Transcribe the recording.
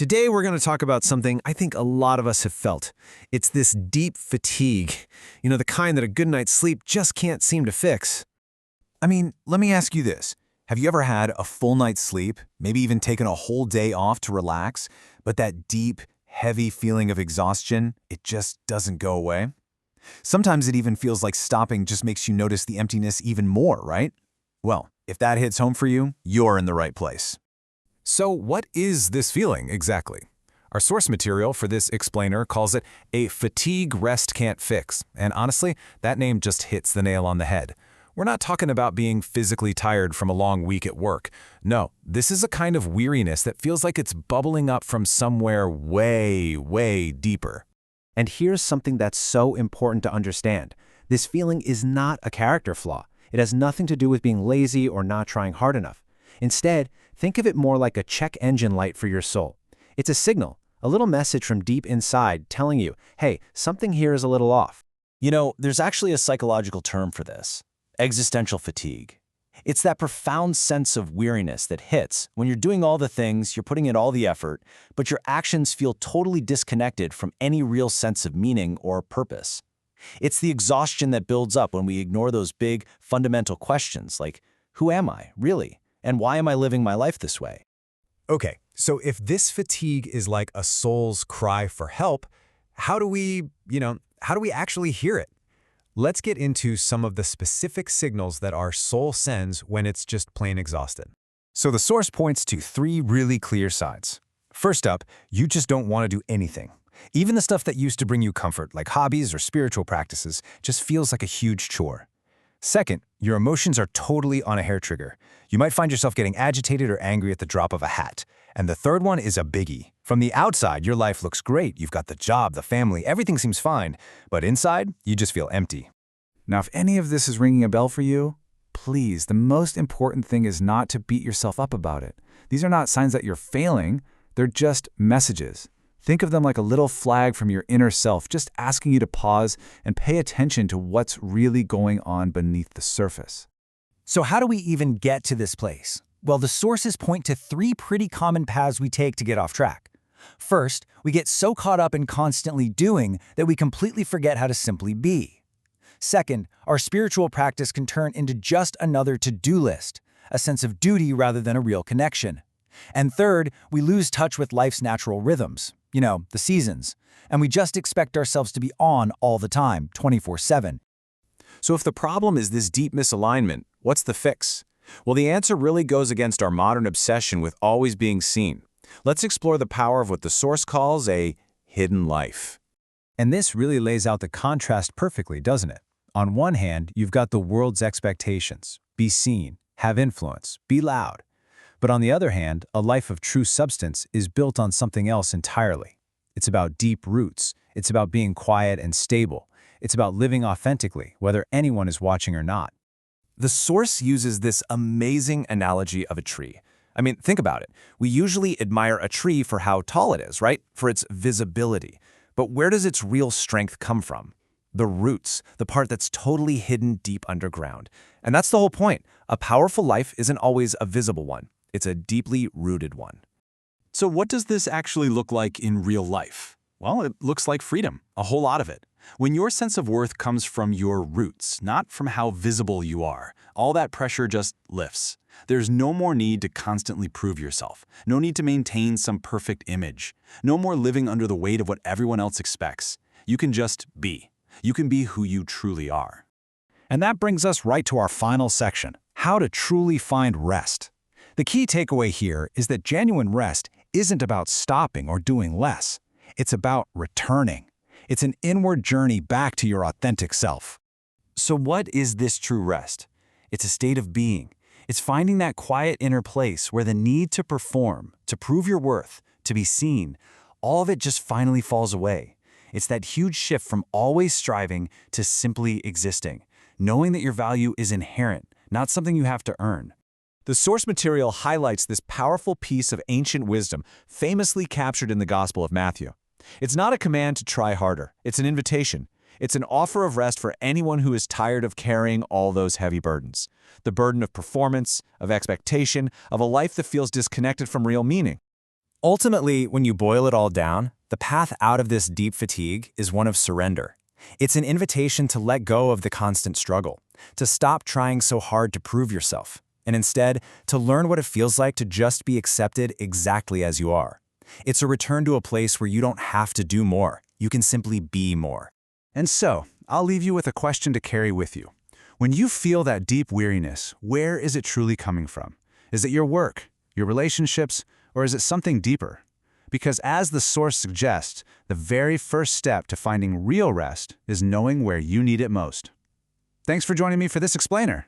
Today we're going to talk about something I think a lot of us have felt. It's this deep fatigue. The kind that a good night's sleep just can't seem to fix. I mean, let me ask you this. Have you ever had a full night's sleep, maybe even taken a whole day off to relax, but that deep, heavy feeling of exhaustion, it just doesn't go away? Sometimes it even feels like stopping just makes you notice the emptiness even more, right? Well, if that hits home for you, you're in the right place. So what is this feeling exactly? Our source material for this explainer calls it a fatigue rest can't fix, and honestly, that name just hits the nail on the head. We're not talking about being physically tired from a long week at work. No, this is a kind of weariness that feels like it's bubbling up from somewhere way, way deeper. And here's something that's so important to understand. This feeling is not a character flaw. It has nothing to do with being lazy or not trying hard enough. Instead, think of it more like a check engine light for your soul. It's a signal, a little message from deep inside telling you, hey, something here is a little off. There's actually a psychological term for this: existential fatigue. It's that profound sense of weariness that hits when you're doing all the things, you're putting in all the effort, but your actions feel totally disconnected from any real sense of meaning or purpose. It's the exhaustion that builds up when we ignore those big, fundamental questions like, who am I, really? And why am I living my life this way? Okay, so if this fatigue is like a soul's cry for help, how do we actually hear it? Let's get into some of the specific signals that our soul sends when it's just plain exhausted. So the source points to 3 really clear signs. First up, you just don't want to do anything. Even the stuff that used to bring you comfort, like hobbies or spiritual practices, just feels like a huge chore. Second, your emotions are totally on a hair trigger. You might find yourself getting agitated or angry at the drop of a hat. And the third one is a biggie. From the outside, your life looks great. You've got the job, the family, everything seems fine. But inside, you just feel empty. Now, if any of this is ringing a bell for you, please, the most important thing is not to beat yourself up about it. These are not signs that you're failing. They're just messages. Think of them like a little flag from your inner self, just asking you to pause and pay attention to what's really going on beneath the surface. So how do we even get to this place? Well, the sources point to 3 pretty common paths we take to get off track. First, we get so caught up in constantly doing that we completely forget how to simply be. Second, our spiritual practice can turn into just another to-do list, a sense of duty rather than a real connection. And third, we lose touch with life's natural rhythms, the seasons, and we just expect ourselves to be on all the time, 24/7. So if the problem is this deep misalignment, what's the fix? Well, the answer really goes against our modern obsession with always being seen. Let's explore the power of what the source calls a hidden life. And this really lays out the contrast perfectly, doesn't it? On one hand, you've got the world's expectations: be seen, have influence, be loud. But on the other hand, a life of true substance is built on something else entirely. It's about deep roots. It's about being quiet and stable. It's about living authentically, whether anyone is watching or not. The source uses this amazing analogy of a tree. I mean, think about it. We usually admire a tree for how tall it is, right? For its visibility. But where does its real strength come from? The roots, the part that's totally hidden deep underground. And that's the whole point. A powerful life isn't always a visible one. It's a deeply rooted one. So what does this actually look like in real life? Well, it looks like freedom, a whole lot of it. When your sense of worth comes from your roots, not from how visible you are, all that pressure just lifts. There's no more need to constantly prove yourself. No need to maintain some perfect image. No more living under the weight of what everyone else expects. You can just be. You can be who you truly are. And that brings us right to our final section: how to truly find rest. The key takeaway here is that genuine rest isn't about stopping or doing less. It's about returning. It's an inward journey back to your authentic self. So what is this true rest? It's a state of being. It's finding that quiet inner place where the need to perform, to prove your worth, to be seen, all of it just finally falls away. It's that huge shift from always striving to simply existing, knowing that your value is inherent, not something you have to earn. The source material highlights this powerful piece of ancient wisdom famously captured in the Gospel of Matthew. It's not a command to try harder. It's an invitation. It's an offer of rest for anyone who is tired of carrying all those heavy burdens. The burden of performance, of expectation, of a life that feels disconnected from real meaning. Ultimately, when you boil it all down, the path out of this deep fatigue is one of surrender. It's an invitation to let go of the constant struggle, to stop trying so hard to prove yourself, and instead to learn what it feels like to just be accepted exactly as you are. It's a return to a place where you don't have to do more. You can simply be more. And so, I'll leave you with a question to carry with you. When you feel that deep weariness, where is it truly coming from? Is it your work, your relationships, or is it something deeper? Because as the source suggests, the very first step to finding real rest is knowing where you need it most. Thanks for joining me for this explainer.